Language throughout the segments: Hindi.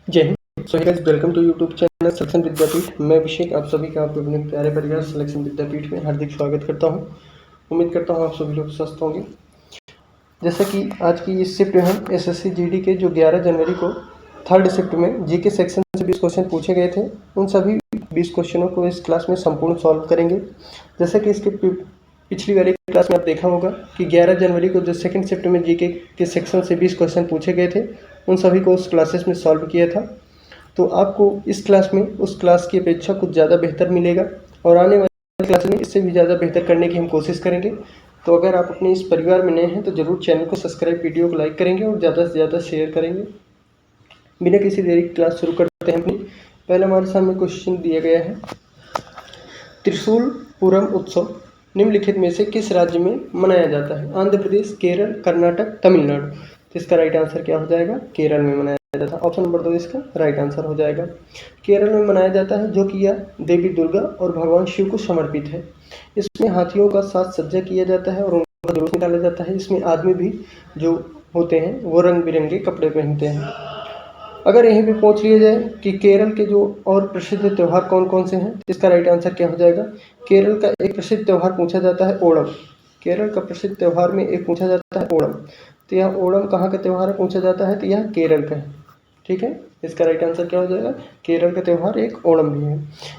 जय हिंद। So guys, welcome to YouTube channel Selection Vidyapeeth. मैं अभिषेक आप सभी का आपके अपने प्यारे परिवार सिलेक्शन विद्यापीठ में हार्दिक स्वागत करता हूं। उम्मीद करता हूं आप सभी लोग स्वस्थ होंगे। जैसा कि आज की इस शिफ्ट में हम एसएससी जीडी के जो 11 जनवरी को थर्ड शिफ्ट में जीके सेक्शन से 20 क्वेश्चन पूछे गए थे, उन सभी 20 क्वेश्चनों को इस क्लास में संपूर्ण सॉल्व करेंगे। जैसा कि इसके पिछली वाली क्लास में आप देखा होगा कि 11 जनवरी को जो सेकंड शिफ्ट में जीके के सेक्शन से 20 क्वेश्चन पूछे गए थे, उन सभी को उस क्लासेस में सॉल्व किया था। तो आपको इस क्लास में उस क्लास की अपेक्षा कुछ ज़्यादा बेहतर मिलेगा और आने वाली क्लास में इससे भी ज़्यादा बेहतर करने की हम कोशिश करेंगे। तो अगर आप अपने इस परिवार में नए हैं तो ज़रूर चैनल को सब्सक्राइब, वीडियो को लाइक करेंगे और ज़्यादा से ज़्यादा शेयर करेंगे। बिना किसी देरी की क्लास शुरू करते हैं अपनी। पहले हमारे सामने क्वेश्चन दिया गया है, त्रिशूल पूरम उत्सव निम्नलिखित में से किस राज्य में मनाया जाता है? आंध्र प्रदेश, केरल, कर्नाटक, तमिलनाडु। तो इसका राइट आंसर क्या हो जाएगा? केरल में मनाया जाता है। ऑप्शन नंबर 2 इसका राइट आंसर हो जाएगा। केरल में मनाया जाता है, जो कि यह देवी दुर्गा और भगवान शिव को समर्पित है। इसमें हाथियों का साज सज्जा किया जाता है और उनका जुलूस निकाला जाता है। इसमें आदमी भी जो होते हैं वो रंग बिरंगे कपड़े पहनते हैं। अगर यहीं पे पूछ लिया जाए कि केरल के जो और प्रसिद्ध त्यौहार कौन कौन से हैं, तो इसका राइट आंसर क्या हो जाएगा? केरल का एक प्रसिद्ध त्यौहार पूछा जाता है ओणम। केरल का प्रसिद्ध त्यौहार में एक पूछा जाता है ओणम। तो यह ओणम कहाँ का त्यौहार है पूछा जाता है? तो यह केरल का है। ठीक है, इसका राइट आंसर क्या हो जाएगा? केरल का त्यौहार एक ओणम भी है।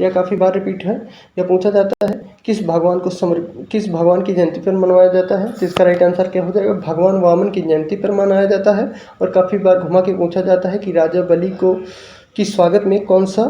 यह काफ़ी बार रिपीट है। यह पूछा जाता है किस भगवान की जयंती पर मनाया जाता है? तो इसका राइट आंसर क्या हो जाएगा? भगवान वामन की जयंती पर मनाया जाता है। और काफ़ी बार घुमा के पूछा जाता है कि राजा बलि की स्वागत में कौन सा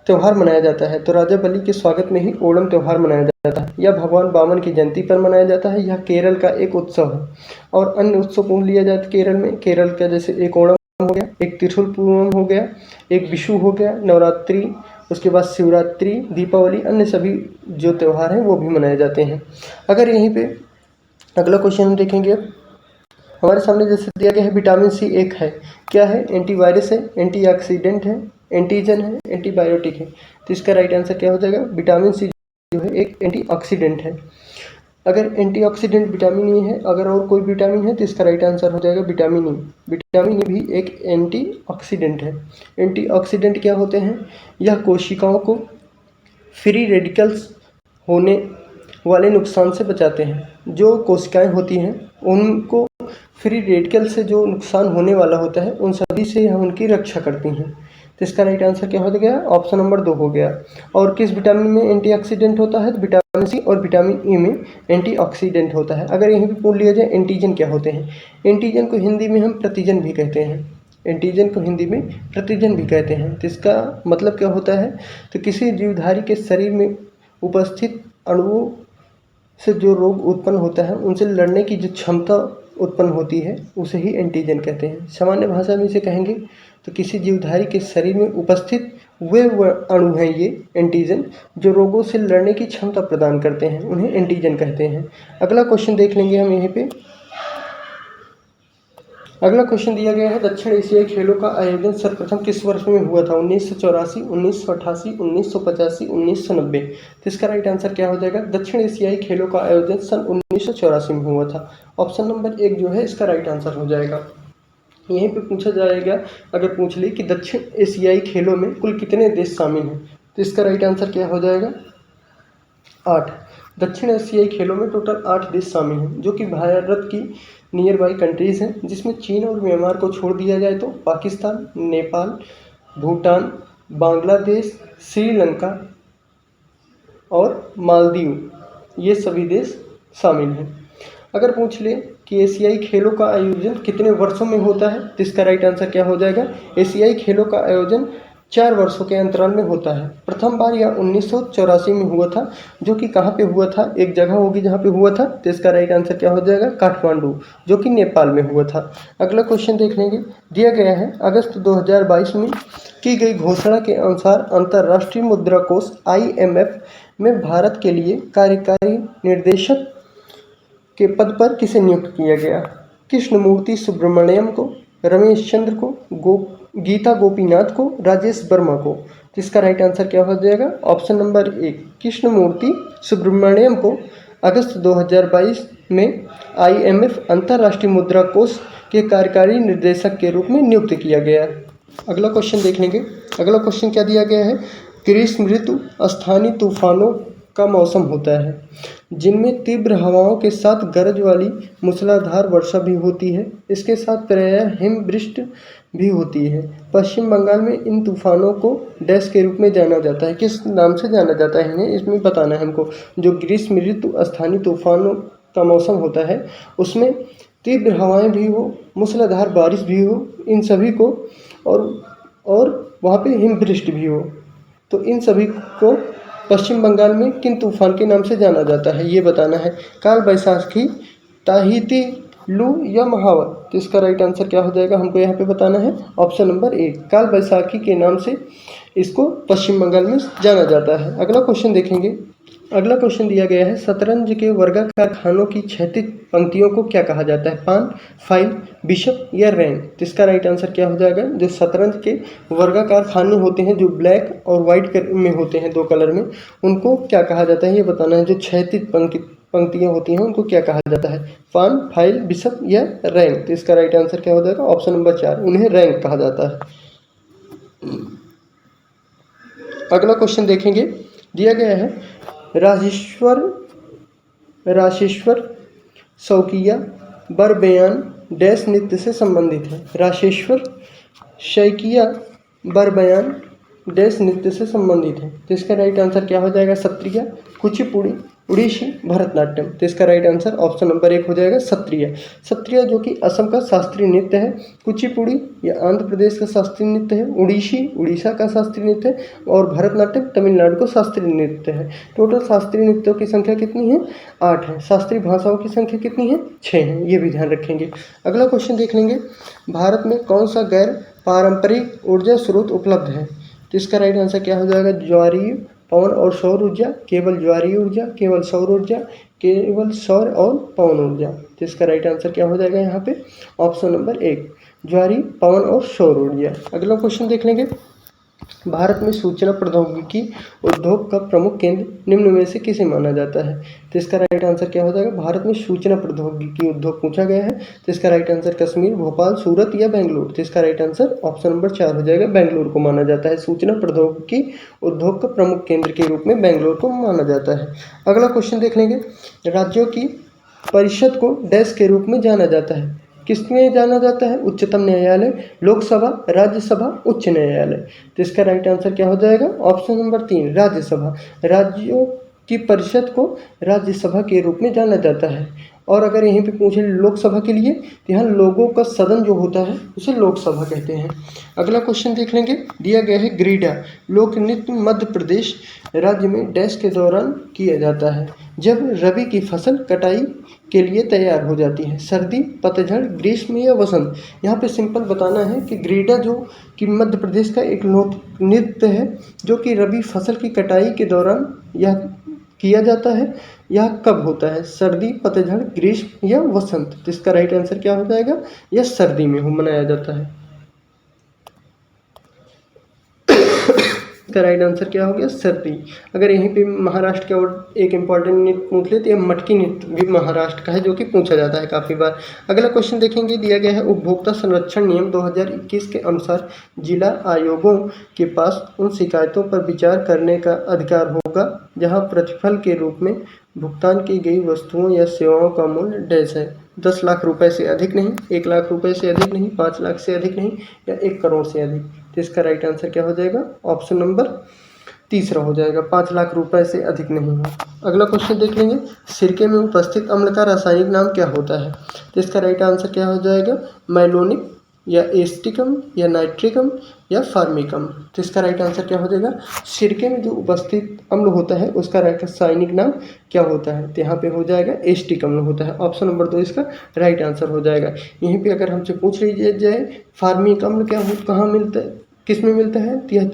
त्यौहार मनाया जाता है? तो राजा बलि के स्वागत में ही ओणम त्यौहार मनाया जाता है। यह भगवान वामन की जयंती पर मनाया जाता है। यह केरल का एक उत्सव है। और अन्य उत्सव पूछ लिया जाता है केरल में। केरल का जैसे एक ओणम हो गया, एक त्रिशूल पूरम हो गया, एक विशु हो गया, नवरात्रि, उसके बाद शिवरात्रि, दीपावली, अन्य सभी जो त्यौहार हैं वो भी मनाए जाते हैं। अगर यहीं पे अगला क्वेश्चन हम देखेंगे, हमारे सामने जैसे दिया गया है विटामिन सी एक है, क्या है? एंटीवायरस है, एंटीऑक्सीडेंट है, एंटीजन है, एंटीबायोटिक है। तो इसका राइट आंसर क्या हो जाएगा? विटामिन सी जो है एक एंटीऑक्सीडेंट है। अगर एंटीऑक्सीडेंट विटामिन ई है, अगर और कोई विटामिन है तो इसका राइट आंसर हो जाएगा विटामिन ई। विटामिन ई भी एक एंटीऑक्सीडेंट है। एंटीऑक्सीडेंट क्या होते हैं? यह कोशिकाओं को फ्री रेडिकल्स होने वाले नुकसान से बचाते हैं। जो कोशिकाएं होती हैं उनको फ्री रेडिकल से जो नुकसान होने वाला होता है उन सभी से हम उनकी रक्षा करती हैं। तो इसका राइट आंसर क्या हो गया? ऑप्शन नंबर 2 हो गया। और किस विटामिन में एंटीऑक्सीडेंट होता है? तो विटामिन सी और विटामिन ई में एंटीऑक्सीडेंट होता है। अगर यहीं पे पूछ लिया जाए एंटीजन क्या होते हैं? एंटीजन को हिंदी में हम प्रतिजन भी कहते हैं। एंटीजन को हिंदी में प्रतिजन भी कहते हैं। तो इसका मतलब क्या होता है? तो किसी जीवधारी के शरीर में उपस्थित अणुओं से जो रोग उत्पन्न होता है उनसे लड़ने की जो क्षमता उत्पन्न होती है उसे ही एंटीजन कहते हैं। सामान्य भाषा में इसे कहेंगे तो किसी जीवधारी के शरीर में उपस्थित वे अणु हैं ये एंटीजन जो रोगों से लड़ने की क्षमता प्रदान करते हैं, उन्हें एंटीजन कहते हैं। अगला क्वेश्चन देख लेंगे हम यहीं पे। अगला क्वेश्चन दिया गया है, दक्षिण एशियाई खेलों का आयोजन सर्वप्रथम किस वर्ष में हुआ था? 1984, 1988, 1985, 1990। तो इसका राइट आंसर क्या हो जाएगा? दक्षिण एशियाई खेलों का आयोजन सन 1984 में हुआ था। ऑप्शन नंबर 1 जो है इसका राइट आंसर हो जाएगा। यहीं पे पूछा जाएगा, अगर पूछ ले कि दक्षिण एशियाई खेलों में कुल कितने देश शामिल हैं, तो इसका राइट आंसर क्या हो जाएगा? 8। दक्षिण एशियाई खेलों में टोटल 8 देश शामिल हैं, जो कि भारत की नियर बाई कंट्रीज़ हैं, जिसमें चीन और म्यांमार को छोड़ दिया जाए तो पाकिस्तान, नेपाल, भूटान, बांग्लादेश, श्रीलंका और मालदीव, ये सभी देश शामिल हैं। अगर पूछ ले कि एशियाई खेलों का आयोजन कितने वर्षों में होता है, तो इसका राइट आंसर क्या हो जाएगा? एशियाई खेलों का आयोजन 4 वर्षों के अंतराल में होता है। प्रथम बार यह 1984 में हुआ था, जो कि कहाँ पे हुआ था? एक जगह होगी जहाँ पे हुआ था, तो इसका राइट आंसर क्या हो जाएगा? काठमांडू, जो कि नेपाल में हुआ था। अगला क्वेश्चन देख लेंगे, दिया गया है अगस्त 2022 में की गई घोषणा के अनुसार अंतर्राष्ट्रीय मुद्रा कोष IMF में भारत के लिए कार्यकारी निर्देशक के पद पर किसे नियुक्त किया गया? कृष्णमूर्ति सुब्रमण्यम को, रमेश चंद्र को, गीता गोपीनाथ को, राजेश वर्मा को। तो इसका राइट आंसर क्या हो जाएगा? ऑप्शन नंबर 1 कृष्णमूर्ति सुब्रमण्यम को अगस्त 2022 में IMF अंतर्राष्ट्रीय मुद्रा कोष के कार्यकारी निर्देशक के रूप में नियुक्त किया गया। अगला क्वेश्चन देख लेंगे। अगला क्वेश्चन क्या दिया गया है, ग्रीष्म ऋतु स्थानीय तूफानों का मौसम होता है जिनमें तीव्र हवाओं के साथ गरज वाली मूसलाधार वर्षा भी होती है। इसके साथ प्रायः हिमवृष्टि भी होती है। पश्चिम बंगाल में इन तूफानों को डैश के रूप में जाना जाता है। किस नाम से जाना जाता है इन्हें, इसमें बताना है हमको। जो ग्रीष्म ऋतु स्थानीय तूफानों का मौसम होता है उसमें तीव्र हवाएं भी हो, मूसलाधार बारिश भी हो, इन सभी को और वहाँ पे हिमवृष्टि भी हो, तो इन सभी को पश्चिम बंगाल में किन तूफान के नाम से जाना जाता है ये बताना है। काल बैसाखी, ताहिती, लू या महावर। तो इसका राइट आंसर क्या हो जाएगा हमको यहाँ पे बताना है। ऑप्शन नंबर ए, काल बैसाखी के नाम से इसको पश्चिम बंगाल में जाना जाता है। अगला क्वेश्चन देखेंगे। अगला क्वेश्चन दिया गया है, शतरंज के वर्गाकार खानों की क्षैतिज पंक्तियों को क्या कहा जाता है, पान, फाइल, बिशप या रैंक। तो इसका राइट आंसर क्या हो जाएगा, जो शतरंज के वर्गाकार खाने होते हैं जो ब्लैक और वाइट में होते हैं, दो कलर में, उनको क्या कहा जाता है ये बताना है। जो क्षैतिज पंक्तियाँ होती हैं उनको क्या कहा जाता है, पान, फाइल, बिशप या रैंक। तो इसका राइट आंसर क्या हो जाएगा, ऑप्शन नंबर 4, उन्हें रैंक कहा जाता है। अगला क्वेश्चन देखेंगे। दिया गया है, राशेश्वर शौकिया बरबयान डैश नृत्य से संबंधित है। राशेश्वर शौकिया बरबयान डैश नृत्य से संबंधित है। तो इसका राइट आंसर क्या हो जाएगा, सत्रिया, कुचिपुड़ी, उड़ीसी, भरतनाट्यम। तो इसका राइट आंसर ऑप्शन नंबर 1 हो जाएगा सत्रिया। सत्रिया जो कि असम का शास्त्रीय नृत्य है, कुचिपुड़ी या आंध्र प्रदेश का शास्त्रीय नृत्य है, उड़ीसी उड़ीसा का शास्त्रीय नृत्य है और भरतनाट्यम तमिलनाडु का शास्त्रीय नृत्य है। टोटल शास्त्रीय नृत्यों की संख्या कितनी है, 8 है। शास्त्रीय भाषाओं की संख्या कितनी है, 6 है। ये भी ध्यान रखेंगे। अगला क्वेश्चन देख लेंगे। भारत में कौन सा गैर पारंपरिक ऊर्जा स्रोत उपलब्ध है। तो इसका राइट आंसर क्या हो जाएगा, ज्वारीय, पवन और सौर ऊर्जा, केवल ज्वारीय ऊर्जा, केवल सौर ऊर्जा, केवल सौर और पवन ऊर्जा। तो इसका राइट आंसर क्या हो जाएगा यहाँ पे, ऑप्शन नंबर 1, ज्वारीय, पवन और सौर ऊर्जा। अगला क्वेश्चन देख लेंगे। भारत में सूचना प्रौद्योगिकी उद्योग का प्रमुख केंद्र निम्न में से किसे माना जाता है। तो इसका राइट आंसर क्या हो जाएगा, भारत में सूचना प्रौद्योगिकी उद्योग पूछा गया है। तो इसका राइट आंसर कश्मीर, भोपाल, सूरत या बेंगलुरु। तो इसका राइट आंसर ऑप्शन नंबर 4 हो जाएगा, बेंगलुरु को माना जाता है। सूचना प्रौद्योगिकी उद्योग का प्रमुख केंद्र के रूप में बेंगलुरु को माना जाता है। अगला क्वेश्चन देख लेंगे। राज्यों की परिषद को डैश के रूप में जाना जाता है। किसमें जाना जाता है, उच्चतम न्यायालय, लोकसभा, राज्यसभा, उच्च न्यायालय। तो इसका राइट आंसर क्या हो जाएगा, ऑप्शन नंबर 3, राज्यसभा। राज्यों की परिषद को राज्यसभा के रूप में जाना जाता है। और अगर यहीं पे पूछे लोकसभा के लिए, तो यहाँ लोगों का सदन जो होता है उसे लोकसभा कहते हैं। अगला क्वेश्चन देख लेंगे। दिया गया है, ग्रीडा लोक नृत्य मध्य प्रदेश राज्य में डैश के दौरान किया जाता है जब रबी की फसल कटाई के लिए तैयार हो जाती है, सर्दी, पतझड़, ग्रीष्म या वसंत। यहाँ पे सिंपल बताना है कि ग्रीडा जो कि मध्य प्रदेश का एक लोक नृत्य है जो कि रबी फसल की कटाई के दौरान यह किया जाता है। यह कब होता है, सर्दी, पतझड़, ग्रीष्म या वसंत। तो इसका राइट आंसर क्या हो जाएगा, यह सर्दी में मनाया जाता है। इसका राइट आंसर क्या हो गया, सर्दी। अगर यहीं पे महाराष्ट्र का और एक इम्पॉर्टेंट नृत्य पूछ ले तो यह मटकी नृत्य भी महाराष्ट्र का है जो कि पूछा जाता है काफ़ी बार। अगला क्वेश्चन देखेंगे। दिया गया है, उपभोक्ता संरक्षण नियम 2021 के अनुसार जिला आयोगों के पास उन शिकायतों पर विचार करने का अधिकार होगा जहां प्रतिफल के रूप में भुगतान की गई वस्तुओं या सेवाओं का मूल्य डैश है। 10 लाख रुपए से अधिक नहीं, 1 लाख रुपए से अधिक नहीं, 5 लाख से अधिक नहीं या 1 करोड़ से अधिक। तो इसका राइट आंसर क्या हो जाएगा, ऑप्शन नंबर 3 हो जाएगा, 5 लाख रुपए से अधिक नहीं हो। अगला क्वेश्चन देख लेंगे। सिरके में उपस्थित अम्ल का रासायनिक नाम क्या होता है। तो इसका राइट आंसर क्या हो जाएगा, मैलोनिक या एस्टिकम या नाइट्रिकम या फार्मिकम। तो इसका राइट आंसर क्या हो जाएगा, सिरके में जो उपस्थित अम्ल होता है उसका रासायनिक नाम क्या होता है। तो यहाँ पे हो जाएगा एस्टिकम होता है। ऑप्शन नंबर 2 इसका राइट आंसर हो जाएगा। यहीं पे अगर हमसे पूछ लीजिए जाए फार्मिक अम्ल क्या हो, कहाँ मिलता है, किस में मिलता है, तो यह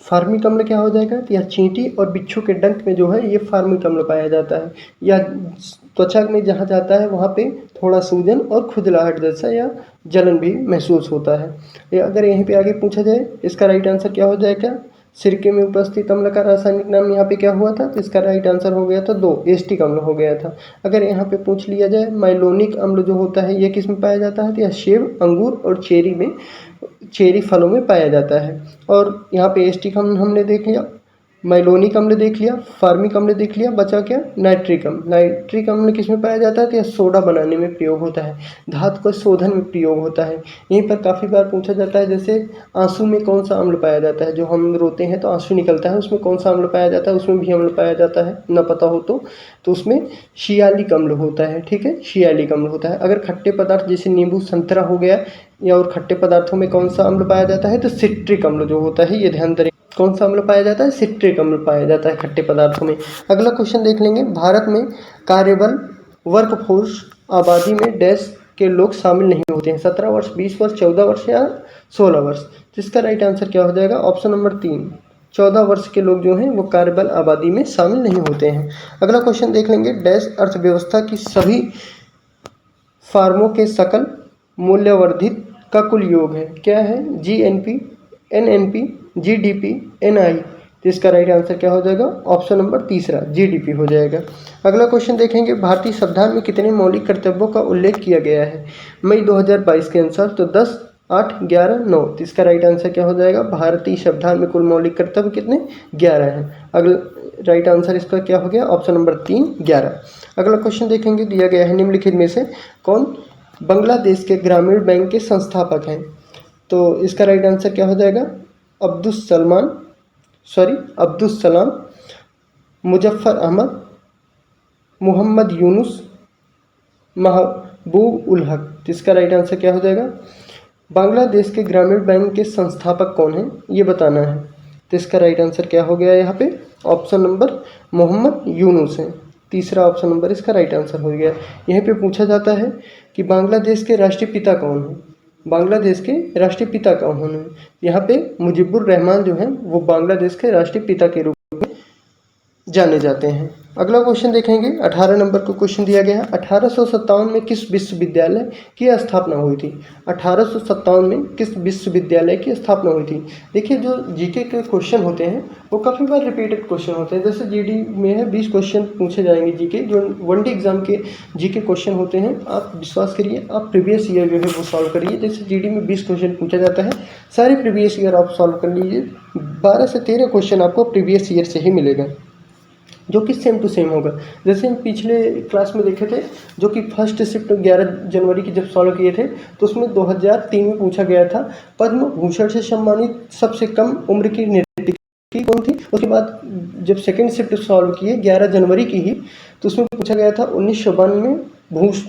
फार्मिक अम्ल क्या हो जाएगा, तो यह चींटी और बिच्छू के डंक में जो है ये फार्मिक अम्ल पाया जाता है। या त्वचा में जहाँ जाता है वहाँ पे थोड़ा सूजन और खुजलाहट जैसा या जलन भी महसूस होता है। या अगर यहीं पे आगे पूछा जाए इसका राइट आंसर क्या हो जाएगा, सिरके में उपस्थित अम्ल का रासायनिक नाम यहाँ पे क्या हुआ था, तो इसका राइट आंसर हो गया था 2, एसिटिक अम्ल हो गया था। अगर यहाँ पे पूछ लिया जाए माइलोनिक अम्ल जो होता है ये किस में पाया जाता है, तो यह सेब, अंगूर और चेरी फलों में पाया जाता है। और यहाँ पे एसिटिक अम्ल हमने देख लिया, माइलोनिक अम्ल देख लिया, फार्मिक अम्ल देख लिया, बचा क्या, नाइट्रिक अम्ल। नाइट्रिक अम्ल किस में पाया जाता है, तो यह सोडा बनाने में प्रयोग होता है, धातु का शोधन में प्रयोग होता है। यहीं पर काफ़ी बार पूछा जाता है, जैसे आंसू में कौन सा अम्ल पाया जाता है, जो हम रोते हैं तो आंसू निकलता है, उसमें कौन सा अम्ल पाया जाता है, उसमें भी अम्ल पाया जाता है, न पता हो तो उसमें शियालिक अम्ल होता है। ठीक है, शियालिक अम्ल होता है। अगर खट्टे पदार्थ जैसे नींबू, संतरा हो गया, या और खट्टे पदार्थों में कौन सा अम्ल पाया जाता है, तो सिट्रिक अम्ल जो होता है, ये ध्यान दें। कौन सा अम्ल पाया जाता है, सिट्रिक अम्ल पाया जाता है खट्टे पदार्थों में। अगला क्वेश्चन देख लेंगे, भारत में कार्यबल वर्कफोर्स आबादी में डैश के लोग शामिल नहीं होते हैं, 17 वर्ष, 20 वर्ष, 14 वर्ष या 16 वर्ष। तो इसका राइट आंसर क्या हो जाएगा, ऑप्शन नंबर 3, 14 वर्ष के लोग जो हैं वो कार्यबल आबादी में शामिल नहीं होते हैं। अगला क्वेश्चन देख लेंगे, डैश अर्थव्यवस्था की सभी फार्मों के सकल मूल्यवर्धित का कुल योग है, क्या है, जीएनपी, एनएनपी, जीडीपी, एनआई। तो इसका राइट आंसर क्या हो जाएगा, ऑप्शन नंबर 3 जीडीपी हो जाएगा। अगला क्वेश्चन देखेंगे, भारतीय संविधान में कितने मौलिक कर्तव्यों का उल्लेख किया गया है मई 2022 के अनुसार, तो 10, 8, 11, 9। तो इसका राइट आंसर क्या हो जाएगा, भारतीय संविधान में कुल मौलिक कर्तव्य कितने, 11 हैं। अगला राइट आंसर इसका क्या हो गया, ऑप्शन नंबर 3, 11। अगला क्वेश्चन देखेंगे, दिया गया है निम्नलिखित में से कौन बांग्लादेश के ग्रामीण बैंक के संस्थापक हैं। तो इसका राइट आंसर क्या हो जाएगा, अब्दुल सलाम, मुजफ्फर अहमद, मोहम्मद यूनुस, महबूब उल हक। तो इसका राइट आंसर क्या हो जाएगा, बांग्लादेश के ग्रामीण बैंक के संस्थापक कौन हैं ये बताना है। तो इसका राइट आंसर क्या हो गया यहाँ पे, ऑप्शन नंबर मोहम्मद यूनुस है, तीसरा ऑप्शन नंबर इसका राइट आंसर हो गया। यहीं पे पूछा जाता है कि बांग्लादेश के राष्ट्रीय पिता कौन है, बांग्लादेश के राष्ट्रीय पिता कौन है। यहाँ पे मुजीबुर रहमान जो है वो बांग्लादेश के राष्ट्रीय पिता के रूप में जाने जाते हैं। अगला क्वेश्चन देखेंगे, 18 नंबर को क्वेश्चन दिया गया है, 1857 में किस विश्वविद्यालय की स्थापना हुई थी। 1857 में किस विश्वविद्यालय की स्थापना हुई थी। देखिए, जो जीके के क्वेश्चन होते हैं वो काफ़ी बार रिपीटेड क्वेश्चन होते हैं। जैसे जीडी में है 20 क्वेश्चन पूछे जाएंगे जीके, जो वनडे एग्जाम के जीके क्वेश्चन होते हैं। आप विश्वास करिए, आप प्रीवियस ईयर जो है वो सॉल्व करिए। जैसे जीडी में 20 क्वेश्चन पूछा जाता है, सारे प्रीवियस ईयर आप सॉल्व कर लीजिए, 12 से 13 क्वेश्चन आपको प्रीवियस ईयर से ही मिलेगा, जो कि सेम टू सेम होगा। जैसे हम पिछले क्लास में देखे थे, जो कि फर्स्ट शिफ्ट 11 जनवरी की जब सॉल्व किए थे, तो उसमें 2003 में पूछा गया था पद्म भूषण से सम्मानित सबसे कम उम्र की नर्तकी कौन थी। उसके बाद जब सेकेंड शिफ्ट सॉल्व किए 11 जनवरी की ही, तो उसमें पूछा गया था 1952 में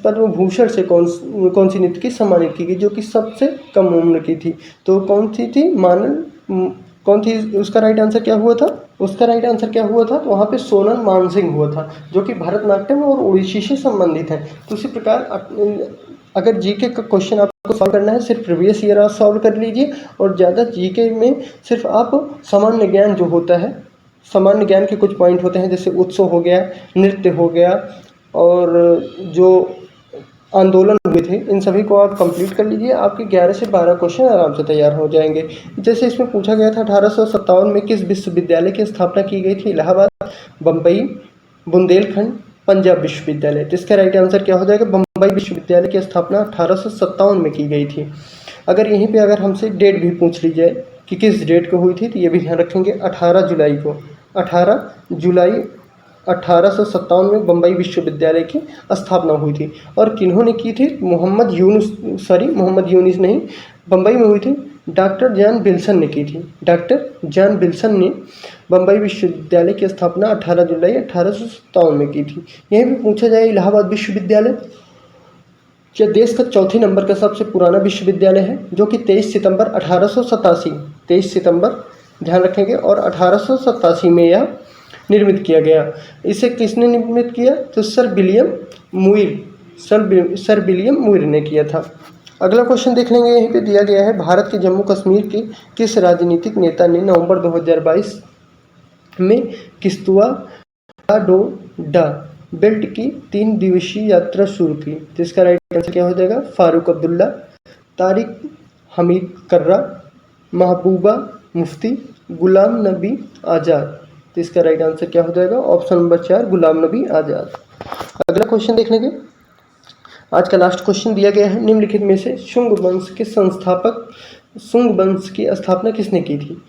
पद्म भूषण से कौन सी नर्तकी सम्मानित की गई, जो कि सबसे कम उम्र की थी। तो कौन सी थी, कौन थी। उसका राइट आंसर क्या हुआ था, तो वहाँ पे सोनम मानसिंह हुआ था, जो कि भरतनाट्यम और ओडिसी से संबंधित है। तो उसी प्रकार अगर जीके का क्वेश्चन आपको सॉल्व करना है, सिर्फ प्रीवियस ईयर आप सॉल्व कर लीजिए, और ज़्यादा जीके में सिर्फ आप सामान्य ज्ञान जो होता है, सामान्य ज्ञान के कुछ पॉइंट होते हैं, जैसे उत्सव हो गया, नृत्य हो गया, और जो आंदोलन हुए थे, इन सभी को आप कंप्लीट कर लीजिए। आपके 11 से 12 क्वेश्चन आराम से तैयार हो जाएंगे। जैसे इसमें पूछा गया था 1857 में किस विश्वविद्यालय की स्थापना की गई थी। इलाहाबाद, बम्बई, बुंदेलखंड, पंजाब विश्वविद्यालय। तो इसका राइट आंसर क्या हो जाएगा, बम्बई विश्वविद्यालय की स्थापना 1857 में की गई थी। अगर यहीं पर अगर हमसे डेट भी पूछ ली जाए कि किस डेट को हुई थी, तो ये भी ध्यान रखेंगे, 18 जुलाई को, 18 जुलाई 1857 में बम्बई विश्वविद्यालय की स्थापना हुई थी। और किन्होंने की थी, मोहम्मद यूनुस नहीं, बम्बई में हुई थी, डॉक्टर जॉन विल्सन ने की थी। डॉक्टर जॉन विल्सन ने बम्बई विश्वविद्यालय की स्थापना 18 जुलाई 1857 में की थी। यहीं भी पूछा जाए, इलाहाबाद विश्वविद्यालय क्या देश का चौथे नंबर का सबसे पुराना विश्वविद्यालय है, जो कि 23 सितंबर ध्यान रखेंगे, और 1887 में यह निर्मित किया गया। इसे किसने निर्मित किया, तो सर विलियम मुइर ने किया था। अगला क्वेश्चन देख लेंगे, यहीं पे दिया गया है, भारत के जम्मू कश्मीर के किस राजनीतिक नेता ने नवंबर 2022 में किश्तवा डोडा बेल्ट की 3 दिवसीय यात्रा शुरू की। तो इसका राइट आंसर क्या हो जाएगा, फारूक अब्दुल्ला, तारिक हमीद कर्रा, महबूबा मुफ्ती, गुलाम नबी आज़ाद। तो इसका राइट आंसर क्या हो जाएगा? Option number 4 Ghulam Nabi Azad. अगला क्वेश्चन देख लेंगे। आज का लास्ट क्वेश्चन दिया गया है, निम्नलिखित में से शुंग वंश के संस्थापक, शुंग वंश की स्थापना किसने की थी?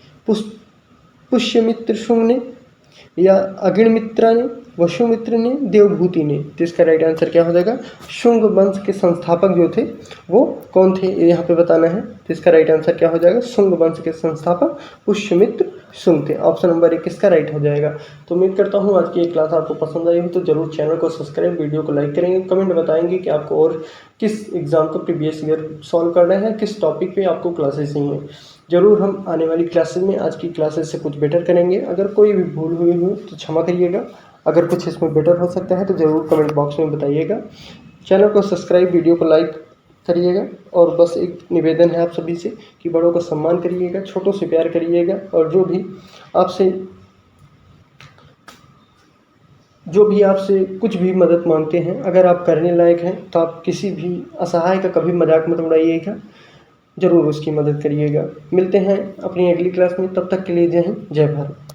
पुष्यमित्र शुंग ने, या अग्निमित्रा ने, वसुमित्र ने, देवभूति ने? तो इसका राइट आंसर क्या हो जाएगा? शुंग वंश के संस्थापक जो थे वो कौन थे, ये यहाँ पे बताना है। तो इसका राइट आंसर क्या हो जाएगा? शुंग वंश के संस्थापक पुष्यमित्र शुंग थे। ऑप्शन नंबर 1 किसका राइट हो जाएगा? तो उम्मीद करता हूँ आज की ये क्लास आपको पसंद आई हो तो जरूर चैनल को सब्सक्राइब, वीडियो को लाइक करेंगे, कमेंट बताएंगे कि आपको और किस एग्जाम को प्रीवियस ईयर सॉल्व करना है, किस टॉपिक पे आपको क्लासेस चाहिए। ज़रूर हम आने वाली क्लासेस में आज की क्लासेस से कुछ बेटर करेंगे। अगर कोई भी भूल हुई हो तो क्षमा करिएगा। अगर कुछ इसमें बेटर हो सकता है तो ज़रूर कमेंट बॉक्स में बताइएगा। चैनल को सब्सक्राइब, वीडियो को लाइक करिएगा। और बस एक निवेदन है आप सभी से कि बड़ों का सम्मान करिएगा, छोटों से प्यार करिएगा, और जो भी आपसे कुछ भी मदद मांगते हैं, अगर आप करने लायक हैं तो आप किसी भी असहाय का कभी मजाक मत उड़ाइएगा, ज़रूर उसकी मदद करिएगा। मिलते हैं अपनी अगली क्लास में, तब तक के लिए जय हिंद, जय भारत।